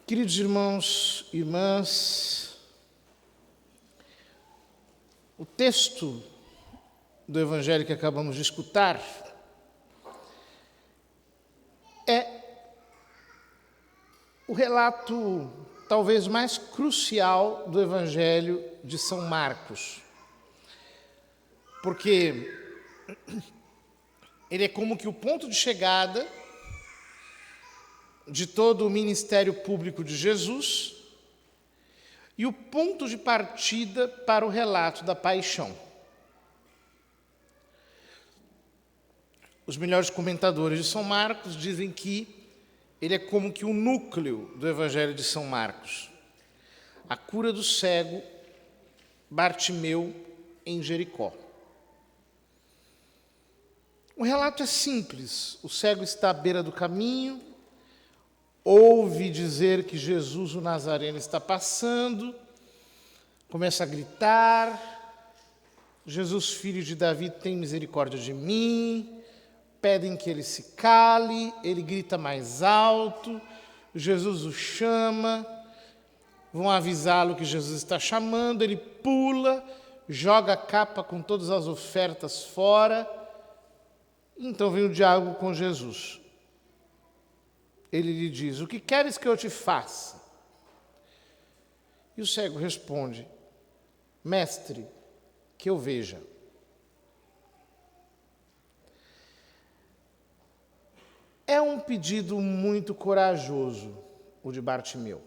Queridos irmãos e irmãs, o texto do Evangelho que acabamos de escutar é o relato talvez mais crucial do Evangelho de São Marcos, porque ele é como que o ponto de chegada de todo o ministério público de Jesus e o ponto de partida para o relato da paixão. Os melhores comentadores de São Marcos dizem que ele é como que o núcleo do Evangelho de São Marcos. A cura do cego Bartimeu em Jericó. O relato é simples. O cego está à beira do caminho, ouve dizer que Jesus o Nazareno está passando, começa a gritar: Jesus, filho de Davi, tem misericórdia de mim. Pedem que ele se cale, ele grita mais alto, Jesus o chama, vão avisá-lo que Jesus está chamando, ele pula, joga a capa com todas as ofertas fora. Então vem o diálogo com Jesus. Ele lhe diz: o que queres que eu te faça? E o cego responde: mestre, que eu veja. É um pedido muito corajoso, o de Bartimeu.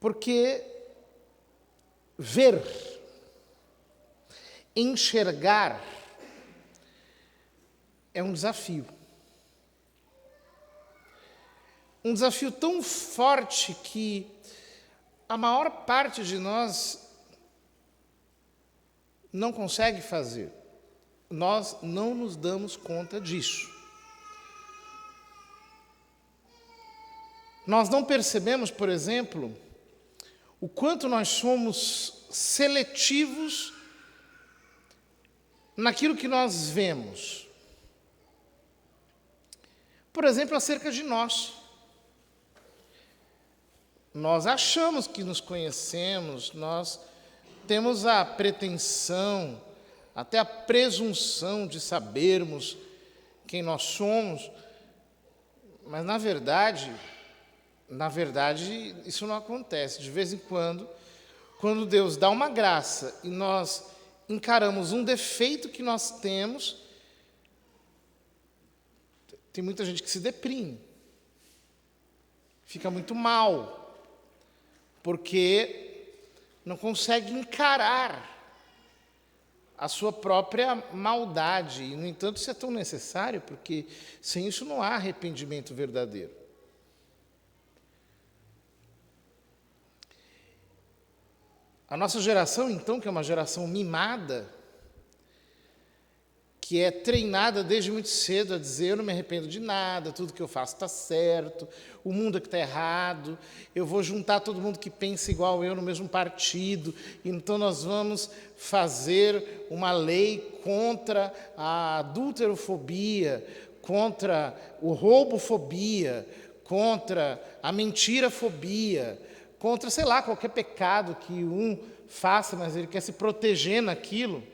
Porque ver, enxergar, é um desafio. Um desafio tão forte que a maior parte de nós não consegue fazer. Nós não nos damos conta disso. Nós não percebemos, por exemplo, o quanto nós somos seletivos naquilo que nós vemos. Por exemplo, acerca de nós. Nós achamos que nos conhecemos, nós temos a pretensão, até a presunção de sabermos quem nós somos, mas na verdade, isso não acontece. De vez em quando Deus dá uma graça e nós encaramos um defeito que nós temos, tem muita gente que se deprime, fica muito mal, porque não consegue encarar a sua própria maldade. E, no entanto, isso é tão necessário, porque sem isso não há arrependimento verdadeiro. A nossa geração, então, que é uma geração mimada, que é treinada desde muito cedo a dizer: eu não me arrependo de nada, tudo que eu faço está certo, o mundo é que está errado, eu vou juntar todo mundo que pensa igual eu no mesmo partido, então nós vamos fazer uma lei contra a adulterofobia, contra o roubofobia, contra a mentirafobia, contra, sei lá, qualquer pecado que um faça, mas ele quer se proteger naquilo.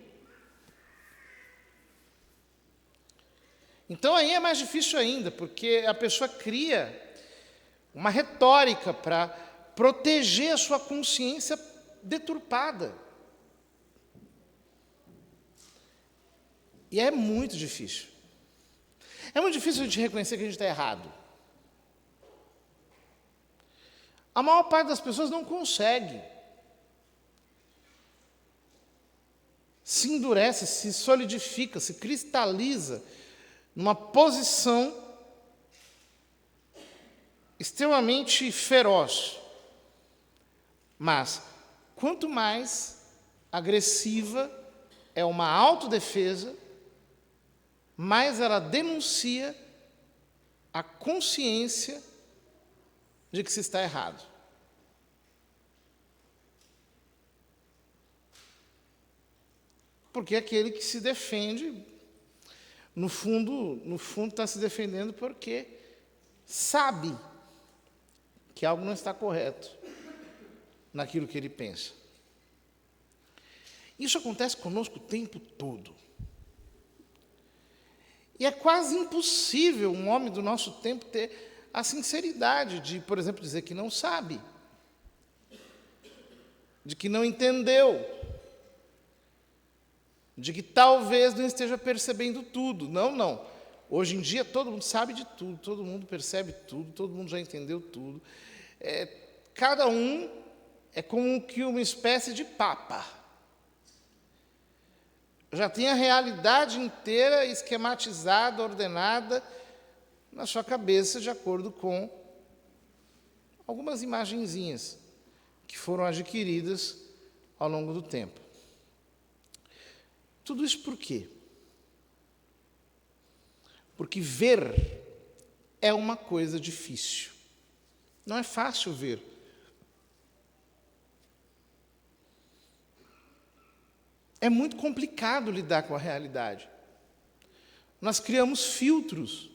Então aí é mais difícil ainda, porque a pessoa cria uma retórica para proteger a sua consciência deturpada. E é muito difícil. É muito difícil a gente reconhecer que a gente está errado. A maior parte das pessoas não consegue. Se endurece, se solidifica, se cristaliza numa posição extremamente feroz. Mas, quanto mais agressiva é uma autodefesa, mais ela denuncia a consciência de que se está errado. Porque aquele que se defende, no fundo está se defendendo porque sabe que algo não está correto naquilo que ele pensa. Isso acontece conosco o tempo todo. E é quase impossível um homem do nosso tempo ter a sinceridade de, por exemplo, dizer que não sabe, de que não entendeu, de que talvez não esteja percebendo tudo. Não. Hoje em dia todo mundo sabe de tudo, todo mundo percebe tudo, todo mundo já entendeu tudo. Cada um é como que uma espécie de papa. Já tem a realidade inteira esquematizada, ordenada na sua cabeça, de acordo com algumas imagenzinhas que foram adquiridas ao longo do tempo. Tudo isso por quê? Porque ver é uma coisa difícil. Não é fácil ver. É muito complicado lidar com a realidade. Nós criamos filtros.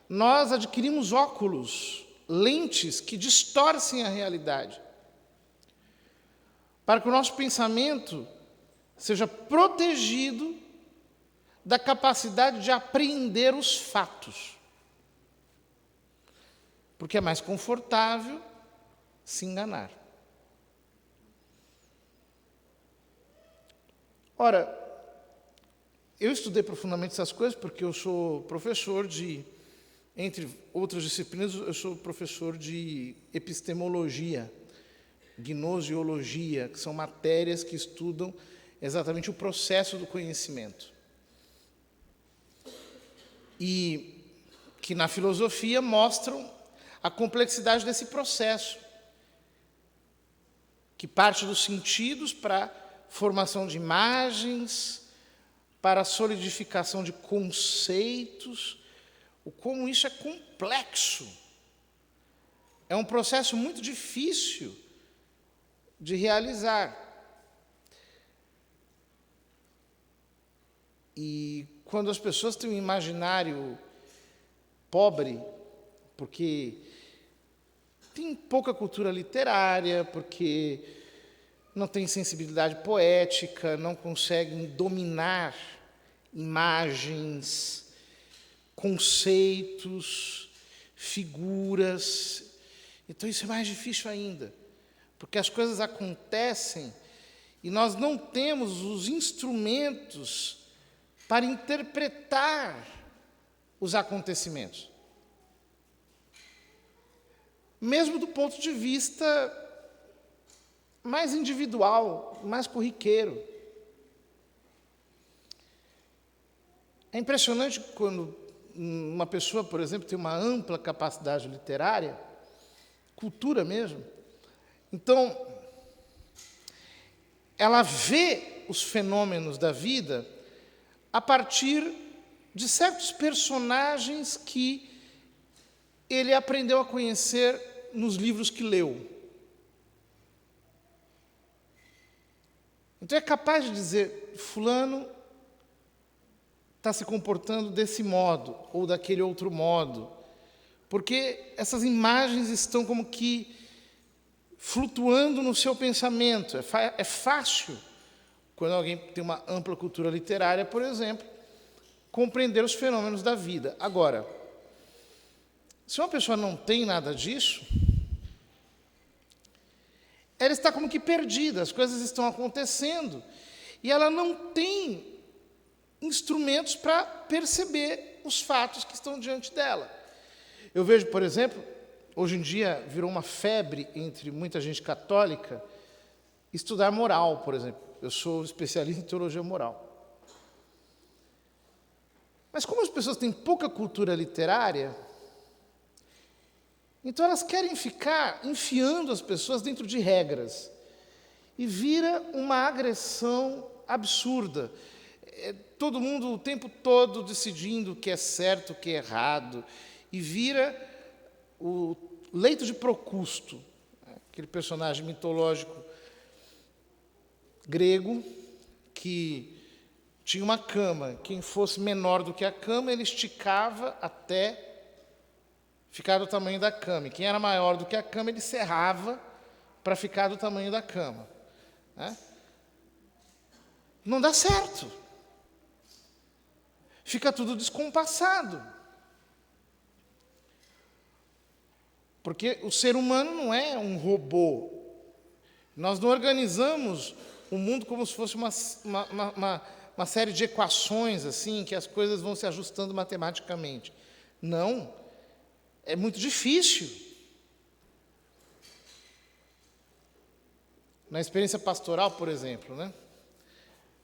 Nós adquirimos óculos, lentes que distorcem a realidade, para que o nosso pensamento seja protegido da capacidade de apreender os fatos. Porque é mais confortável se enganar. Ora, eu estudei profundamente essas coisas porque eu sou professor entre outras disciplinas, eu sou professor de epistemologia, gnoseologia, que são matérias que estudam exatamente o processo do conhecimento. E que na filosofia mostram a complexidade desse processo, que parte dos sentidos para a formação de imagens, para a solidificação de conceitos, o como isso é complexo. É um processo muito difícil de realizar. E quando as pessoas têm um imaginário pobre, porque tem pouca cultura literária, porque não tem sensibilidade poética, não conseguem dominar imagens, conceitos, figuras. Então isso é mais difícil ainda, porque as coisas acontecem e nós não temos os instrumentos para interpretar os acontecimentos. Mesmo do ponto de vista mais individual, mais corriqueiro. É impressionante quando uma pessoa, por exemplo, tem uma ampla capacidade literária, cultura mesmo. Então, ela vê os fenômenos da vida a partir de certos personagens que ele aprendeu a conhecer nos livros que leu. Então é capaz de dizer, fulano está se comportando desse modo ou daquele outro modo, porque essas imagens estão como que flutuando no seu pensamento. É fácil, quando alguém tem uma ampla cultura literária, por exemplo, compreender os fenômenos da vida. Agora, se uma pessoa não tem nada disso, ela está como que perdida, as coisas estão acontecendo e ela não tem instrumentos para perceber os fatos que estão diante dela. Eu vejo, por exemplo, hoje em dia virou uma febre entre muita gente católica estudar moral, por exemplo. Eu sou especialista em teologia moral. Mas como as pessoas têm pouca cultura literária, então elas querem ficar enfiando as pessoas dentro de regras. E vira uma agressão absurda. Todo mundo o tempo todo decidindo o que é certo, o que é errado. E vira o leito de Procusto, aquele personagem mitológico grego que tinha uma cama. Quem fosse menor do que a cama, ele esticava até ficar do tamanho da cama. E quem era maior do que a cama, ele serrava para ficar do tamanho da cama. Né? Não dá certo. Fica tudo descompassado. Porque o ser humano não é um robô. Nós não organizamos o mundo como se fosse uma série de equações, assim, que as coisas vão se ajustando matematicamente. Não. É muito difícil. Na experiência pastoral, por exemplo, né?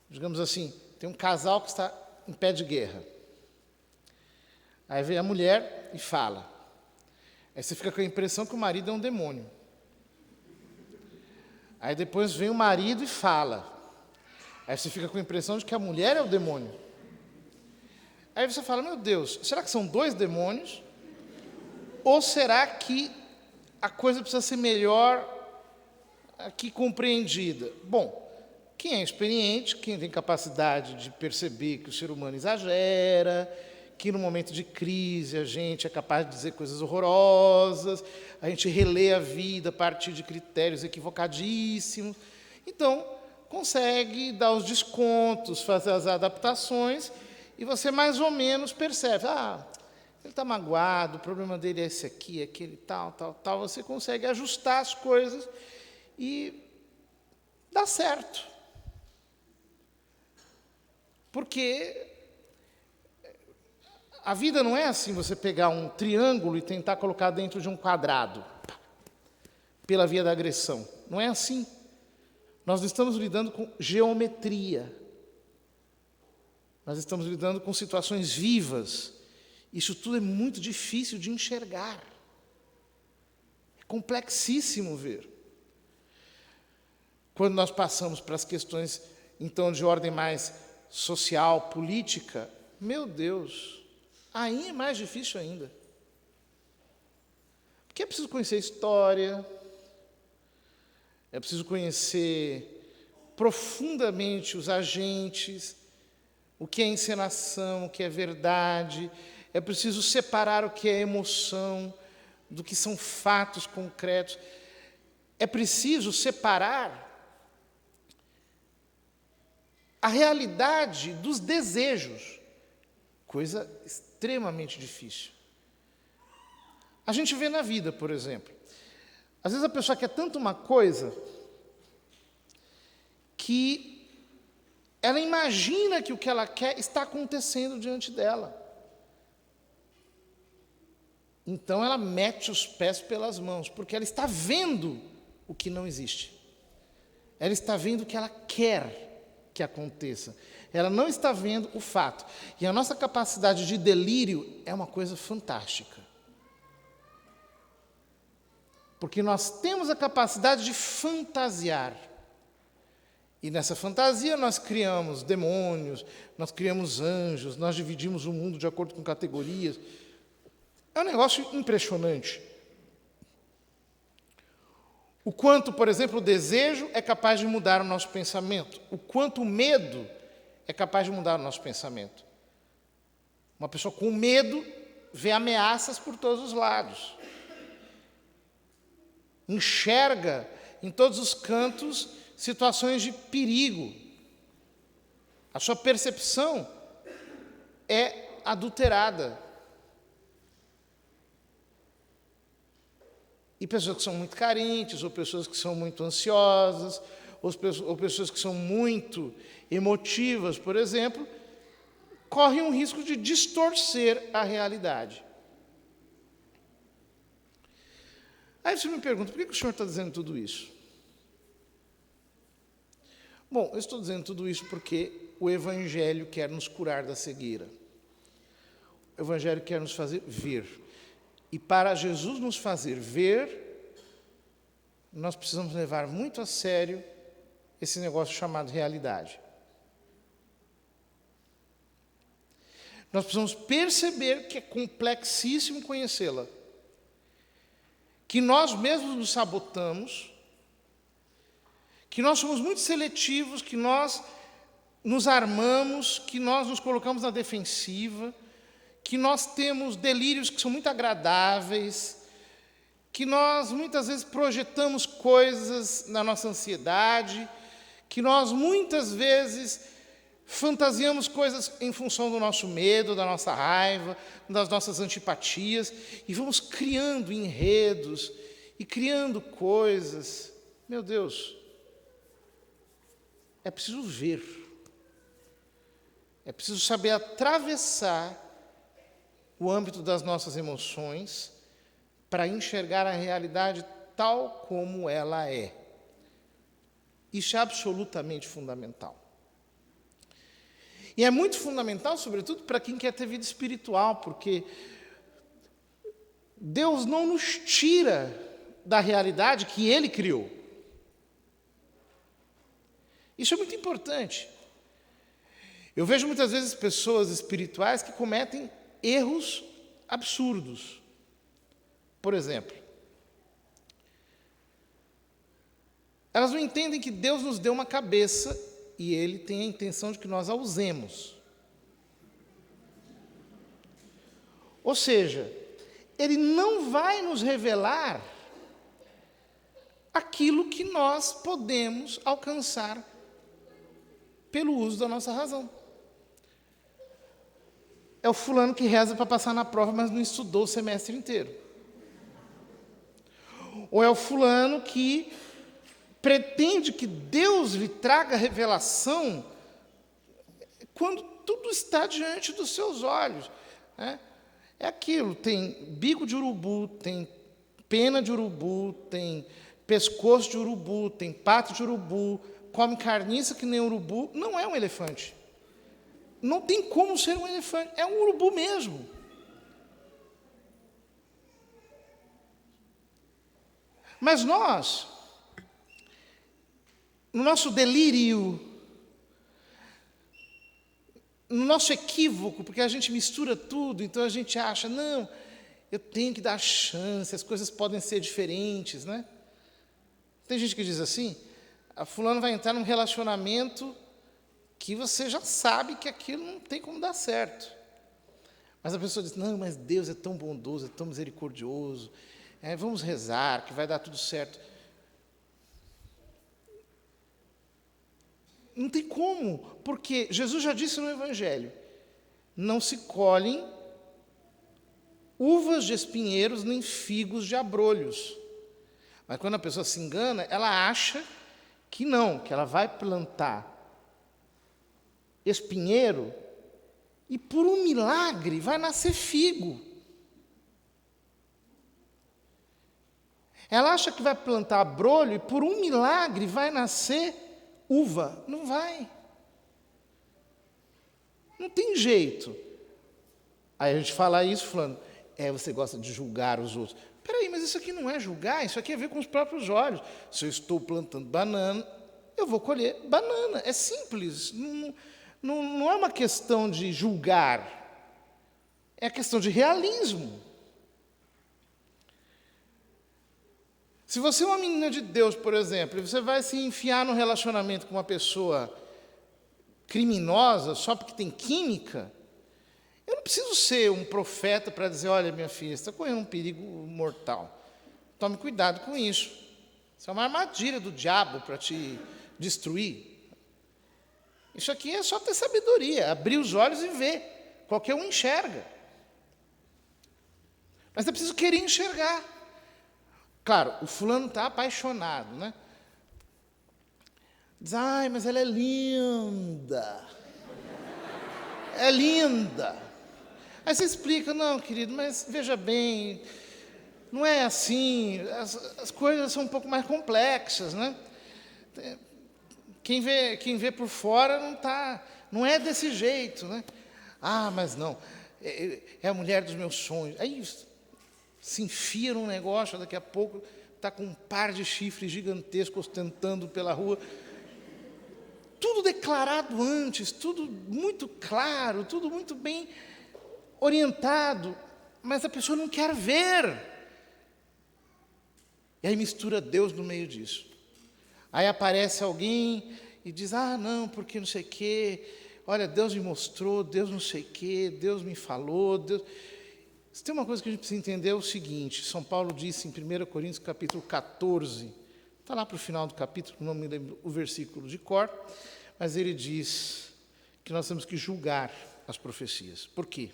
Digamos assim, tem um casal que está em pé de guerra. Aí vem a mulher e fala. Aí você fica com a impressão que o marido é um demônio. Aí depois vem o marido e fala. Aí você fica com a impressão de que a mulher é o demônio. Aí você fala, meu Deus, será que são dois demônios? Ou será que a coisa precisa ser melhor aqui compreendida? Bom, quem é experiente, quem tem capacidade de perceber que o ser humano exagera, que no momento de crise a gente é capaz de dizer coisas horrorosas, a gente relê a vida a partir de critérios equivocadíssimos. Então, consegue dar os descontos, fazer as adaptações, e você mais ou menos percebe, ele está magoado, o problema dele é esse aqui, aquele tal. Você consegue ajustar as coisas e dá certo. Porque a vida não é assim, você pegar um triângulo e tentar colocar dentro de um quadrado, pela via da agressão. Não é assim. Nós estamos lidando com geometria. Nós estamos lidando com situações vivas. Isso tudo é muito difícil de enxergar. É complexíssimo ver. Quando nós passamos para as questões, então, de ordem mais social, política, meu Deus, aí é mais difícil ainda. Porque é preciso conhecer história, é preciso conhecer profundamente os agentes, o que é encenação, o que é verdade. É preciso separar o que é emoção do que são fatos concretos. É preciso separar a realidade dos desejos, coisa extremamente difícil. A gente vê na vida, por exemplo. Às vezes a pessoa quer tanto uma coisa que ela imagina que o que ela quer está acontecendo diante dela. Então ela mete os pés pelas mãos, porque ela está vendo o que não existe. Ela está vendo o que ela quer que aconteça. Ela não está vendo o fato. E a nossa capacidade de delírio é uma coisa fantástica. Porque nós temos a capacidade de fantasiar. E nessa fantasia nós criamos demônios, nós criamos anjos, nós dividimos o mundo de acordo com categorias. É um negócio impressionante. O quanto, por exemplo, o desejo é capaz de mudar o nosso pensamento. O quanto o medo é capaz de mudar o nosso pensamento. Uma pessoa com medo vê ameaças por todos os lados. Enxerga em todos os cantos situações de perigo. A sua percepção é adulterada. E pessoas que são muito carentes, ou pessoas que são muito ansiosas, ou pessoas que são muito emotivas, por exemplo, correm um risco de distorcer a realidade. Aí você me pergunta, por que o senhor está dizendo tudo isso? Bom, eu estou dizendo tudo isso porque o Evangelho quer nos curar da cegueira. O Evangelho quer nos fazer ver. E para Jesus nos fazer ver, nós precisamos levar muito a sério esse negócio chamado realidade. Nós precisamos perceber que é complexíssimo conhecê-la. Que nós mesmos nos sabotamos, que nós somos muito seletivos, que nós nos armamos, que nós nos colocamos na defensiva, que nós temos delírios que são muito agradáveis, que nós muitas vezes projetamos coisas na nossa ansiedade, que nós muitas vezes fantasiamos coisas em função do nosso medo, da nossa raiva, das nossas antipatias, e vamos criando enredos e criando coisas. Meu Deus, é preciso ver, é preciso saber atravessar o âmbito das nossas emoções para enxergar a realidade tal como ela é. Isso é absolutamente fundamental. E é muito fundamental, sobretudo, para quem quer ter vida espiritual, porque Deus não nos tira da realidade que Ele criou. Isso é muito importante. Eu vejo muitas vezes pessoas espirituais que cometem erros absurdos. Por exemplo, elas não entendem que Deus nos deu uma cabeça e Ele tem a intenção de que nós a usemos. Ou seja, Ele não vai nos revelar aquilo que nós podemos alcançar pelo uso da nossa razão. É o fulano que reza para passar na prova, mas não estudou o semestre inteiro. Ou é o fulano que pretende que Deus lhe traga revelação quando tudo está diante dos seus olhos. É aquilo, tem bico de urubu, tem pena de urubu, tem pescoço de urubu, tem pata de urubu, come carniça que nem urubu, não é um elefante. Não tem como ser um elefante, é um urubu mesmo. Mas nós, no nosso delírio, no nosso equívoco, porque a gente mistura tudo, então a gente acha, não, eu tenho que dar chance, as coisas podem ser diferentes, né? Tem gente que diz assim, a fulano vai entrar num relacionamento que você já sabe que aquilo não tem como dar certo. Mas a pessoa diz, não, mas Deus é tão bondoso, é tão misericordioso, vamos rezar, que vai dar tudo certo. Não tem como, porque Jesus já disse no Evangelho, não se colhem uvas de espinheiros nem figos de abrolhos. Mas quando a pessoa se engana, ela acha que não, que ela vai plantar espinheiro e por um milagre vai nascer figo. Ela acha que vai plantar abrolho e por um milagre vai nascer uva. Não vai. Não tem jeito. Aí a gente fala isso falando, você gosta de julgar os outros. Peraí, mas isso aqui não é julgar, isso aqui é ver com os próprios olhos. Se eu estou plantando banana, eu vou colher banana. É simples. Não é uma questão de julgar. É questão de realismo. Se você é uma menina de Deus, por exemplo, e você vai se enfiar num relacionamento com uma pessoa criminosa só porque tem química, eu não preciso ser um profeta para dizer, olha, minha filha, você está correndo um perigo mortal. Tome cuidado com isso. Isso é uma armadilha do diabo para te destruir. Isso aqui é só ter sabedoria, abrir os olhos e ver. Qualquer um enxerga. Mas é preciso querer enxergar. Claro, o fulano está apaixonado, né? Diz, ai, mas ela é linda. É linda. Aí você explica, não, querido, mas veja bem, não é assim, as coisas são um pouco mais complexas, né? Quem vê por fora não é desse jeito, né? Ah, mas não, é a mulher dos meus sonhos. Aí se enfia num negócio, daqui a pouco está com um par de chifres gigantescos ostentando pela rua. Tudo declarado antes, tudo muito claro, tudo muito bem orientado, mas a pessoa não quer ver. E aí mistura Deus no meio disso. Aí aparece alguém e diz, não, porque não sei o quê, olha, Deus me mostrou, Deus não sei o quê, Deus me falou, Deus... Se tem uma coisa que a gente precisa entender é o seguinte, São Paulo disse em 1 Coríntios capítulo 14, está lá para o final do capítulo, não me lembro o versículo de cor, mas ele diz que nós temos que julgar as profecias. Por quê?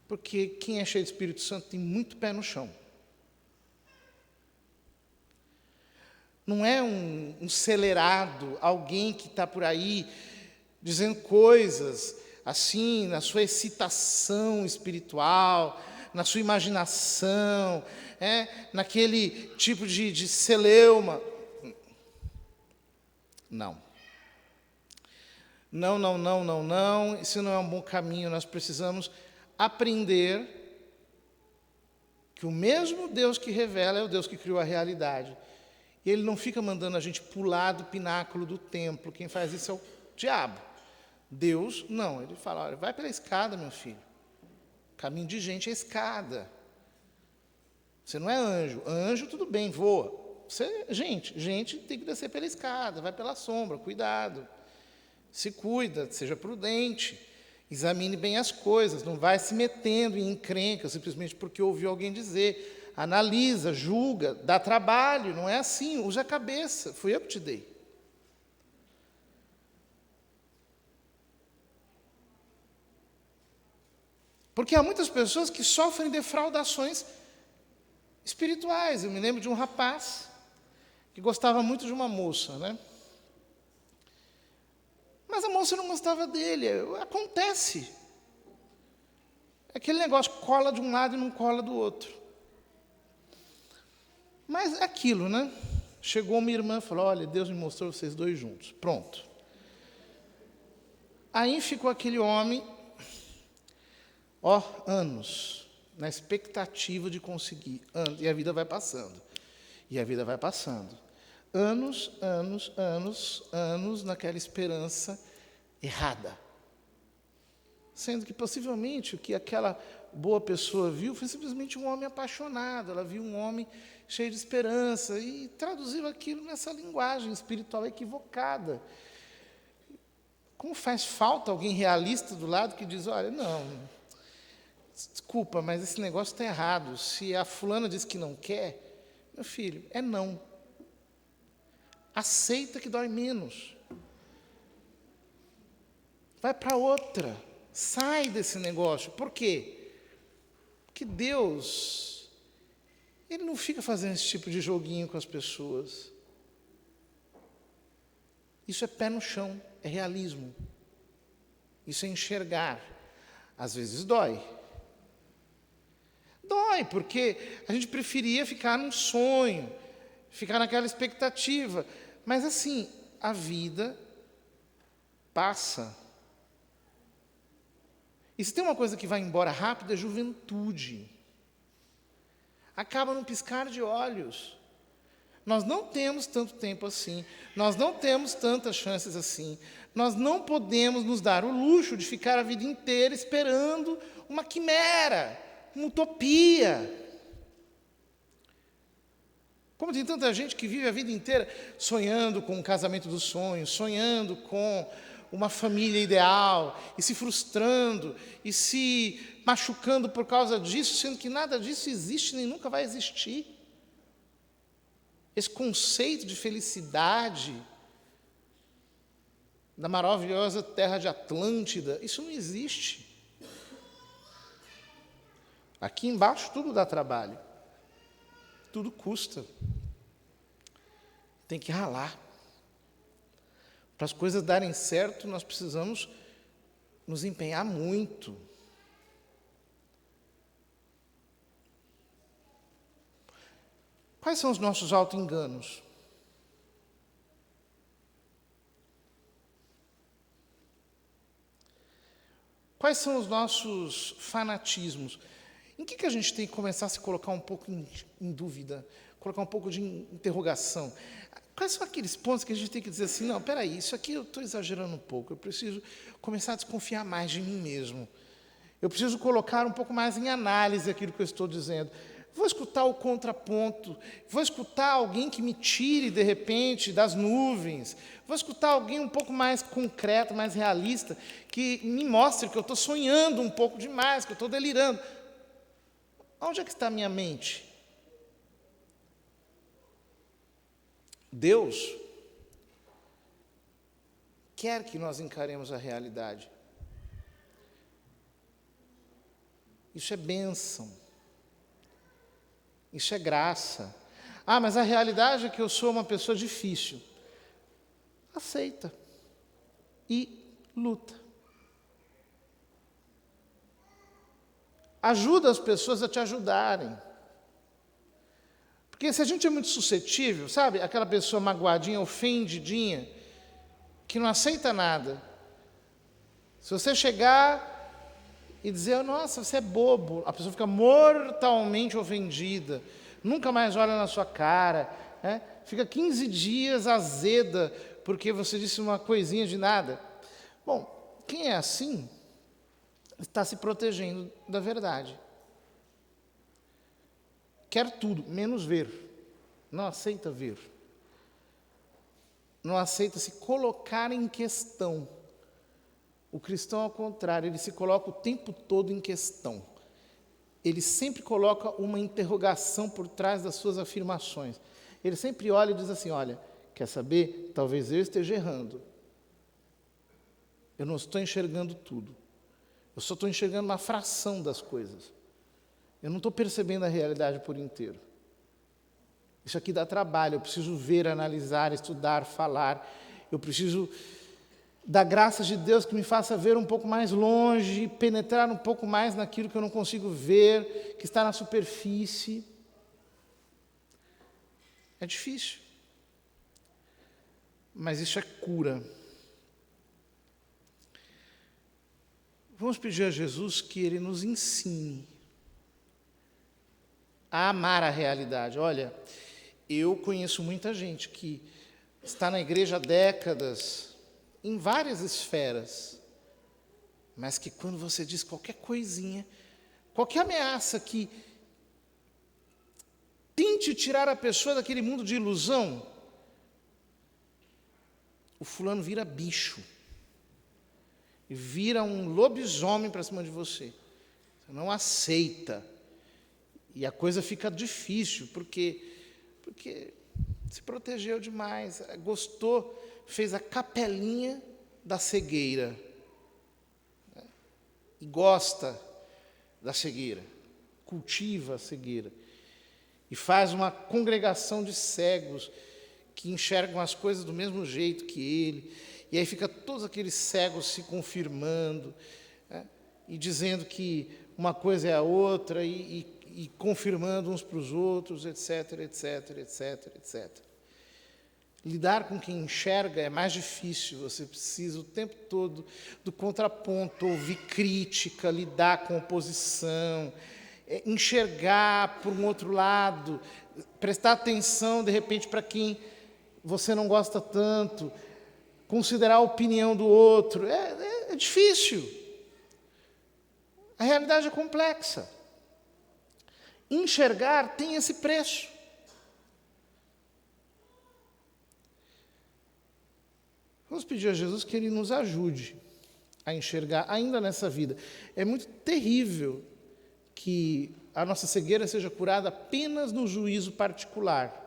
Porque quem é cheio de Espírito Santo tem muito pé no chão. Não é um acelerado, alguém que está por aí dizendo coisas assim, na sua excitação espiritual, na sua imaginação, naquele tipo de celeuma. Não. Não, não, não, não, não. Isso não é um bom caminho. Nós precisamos aprender que o mesmo Deus que revela é o Deus que criou a realidade. E Ele não fica mandando a gente pular do pináculo do templo. Quem faz isso é o diabo. Deus, não. Ele fala, olha, vai pela escada, meu filho. Caminho de gente é escada. Você não é anjo. Anjo, tudo bem, voa. Você, gente tem que descer pela escada, vai pela sombra, cuidado. Se cuida, seja prudente. Examine bem as coisas, não vai se metendo em encrenca simplesmente porque ouviu alguém dizer. Analisa, julga, dá trabalho, não é assim, use a cabeça, fui eu que te dei. Porque há muitas pessoas que sofrem defraudações espirituais. Eu me lembro de um rapaz que gostava muito de uma moça, né? Mas a moça não gostava dele, acontece. Aquele negócio cola de um lado e não cola do outro. Mas é aquilo, né? Chegou uma irmã e falou, olha, Deus me mostrou vocês dois juntos. Pronto. Aí ficou aquele homem, anos, na expectativa de conseguir. E a vida vai passando. E a vida vai passando. Anos naquela esperança errada. Sendo que possivelmente o que aquela boa pessoa viu foi simplesmente um homem apaixonado. Ela viu um homem cheio de esperança e traduziu aquilo nessa linguagem espiritual equivocada. Como faz falta alguém realista do lado que diz, olha, não, desculpa, mas esse negócio está errado. Se a fulana diz que não quer, meu filho, é não. Aceita que dói menos. Vai para outra. Sai desse negócio. Por quê? Porque Deus, Ele não fica fazendo esse tipo de joguinho com as pessoas. Isso é pé no chão, é realismo. Isso é enxergar. Às vezes dói. Dói, porque a gente preferia ficar num sonho, ficar naquela expectativa. Mas assim, a vida passa. E se tem uma coisa que vai embora rápido, é a juventude. Acaba num piscar de olhos. Nós não temos tanto tempo assim. Nós não temos tantas chances assim. Nós não podemos nos dar o luxo de ficar a vida inteira esperando uma quimera, uma utopia. Como tem tanta gente que vive a vida inteira sonhando com um casamento dos sonhos, sonhando com uma família ideal, e se frustrando, e se machucando por causa disso, sendo que nada disso existe nem nunca vai existir. Esse conceito de felicidade, da maravilhosa terra de Atlântida, isso não existe. Aqui embaixo tudo dá trabalho. Tudo custa. Tem que ralar. Para as coisas darem certo, nós precisamos nos empenhar muito. Quais são os nossos auto-enganos? Quais são os nossos fanatismos? Em que a gente tem que começar a se colocar um pouco em dúvida, colocar um pouco de interrogação? Quais são aqueles pontos que a gente tem que dizer assim, não, peraí, isso aqui eu estou exagerando um pouco, eu preciso começar a desconfiar mais de mim mesmo. Eu preciso colocar um pouco mais em análise aquilo que eu estou dizendo. Vou escutar o contraponto, vou escutar alguém que me tire, de repente, das nuvens, vou escutar alguém um pouco mais concreto, mais realista, que me mostre que eu estou sonhando um pouco demais, que eu estou delirando. Onde é que está a minha mente? Deus quer que nós encaremos a realidade. Isso é bênção. Isso é graça. Ah, mas a realidade é que eu sou uma pessoa difícil. Aceita. E luta. Ajuda as pessoas a te ajudarem. Porque se a gente é muito suscetível, sabe? Aquela pessoa magoadinha, ofendidinha, que não aceita nada. Se você chegar e dizer, nossa, você é bobo, a pessoa fica mortalmente ofendida, nunca mais olha na sua cara, né? Fica 15 dias azeda, porque você disse uma coisinha de nada. Bom, quem é assim, está se protegendo da verdade. Quer tudo, menos ver. Não aceita ver. Não aceita se colocar em questão. O cristão, ao contrário, ele se coloca o tempo todo em questão. Ele sempre coloca uma interrogação por trás das suas afirmações. Ele sempre olha e diz assim, olha, quer saber? Talvez eu esteja errando. Eu não estou enxergando tudo. Eu só estou enxergando uma fração das coisas. Eu não estou percebendo a realidade por inteiro. Isso aqui dá trabalho, eu preciso ver, analisar, estudar, falar. Eu preciso da graça de Deus que me faça ver um pouco mais longe, penetrar um pouco mais naquilo que eu não consigo ver, que está na superfície. É difícil. Mas isso é cura. Vamos pedir a Jesus que Ele nos ensine a amar a realidade. Olha, eu conheço muita gente que está na igreja há décadas, em várias esferas, mas que quando você diz qualquer coisinha, qualquer ameaça que tente tirar a pessoa daquele mundo de ilusão, o fulano vira bicho, e vira um lobisomem para cima de você. Você não aceita. E a coisa fica difícil, porque se protegeu demais, gostou, fez a capelinha da cegueira. E gosta da cegueira, cultiva a cegueira. E faz uma congregação de cegos que enxergam as coisas do mesmo jeito que ele. E aí fica todos aqueles cegos se confirmando, né? E dizendo que uma coisa é a outra, e confirmando uns para os outros, etc, etc, etc, etc. Lidar com quem enxerga é mais difícil, você precisa o tempo todo do contraponto, ouvir crítica, lidar com oposição, enxergar por um outro lado, prestar atenção, de repente, para quem você não gosta tanto, considerar a opinião do outro. É difícil. A realidade é complexa. Enxergar tem esse preço. Vamos pedir a Jesus que Ele nos ajude a enxergar ainda nessa vida. É muito terrível que a nossa cegueira seja curada apenas no juízo particular.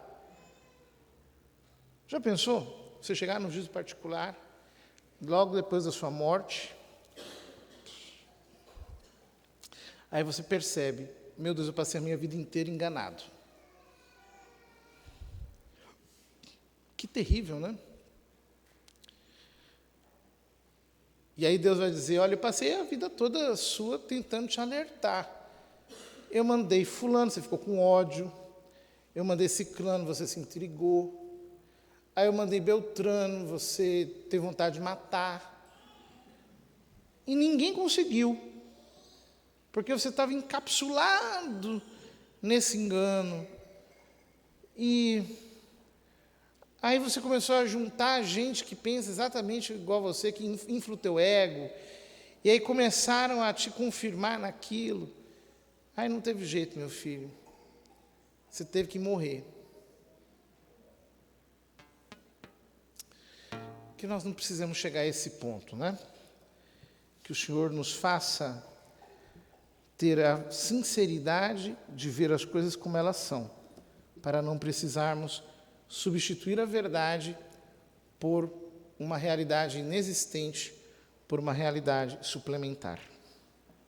Já pensou? Você chegar no juízo particular, logo depois da sua morte, aí você percebe, meu Deus, eu passei a minha vida inteira enganado. Que terrível, né? E aí Deus vai dizer, olha, eu passei a vida toda sua tentando te alertar. Eu mandei fulano, você ficou com ódio. Eu mandei ciclano, você se intrigou. Aí eu mandei Beltrano, você teve vontade de matar. E ninguém conseguiu. Porque você estava encapsulado nesse engano. E aí você começou a juntar gente que pensa exatamente igual a você, que infla o teu ego. E aí começaram a te confirmar naquilo. Aí não teve jeito, meu filho. você teve que morrer. Que nós não precisamos chegar a esse ponto, né? Que o Senhor nos faça ter a sinceridade de ver as coisas como elas são, para não precisarmos substituir a verdade por uma realidade inexistente, por uma realidade suplementar.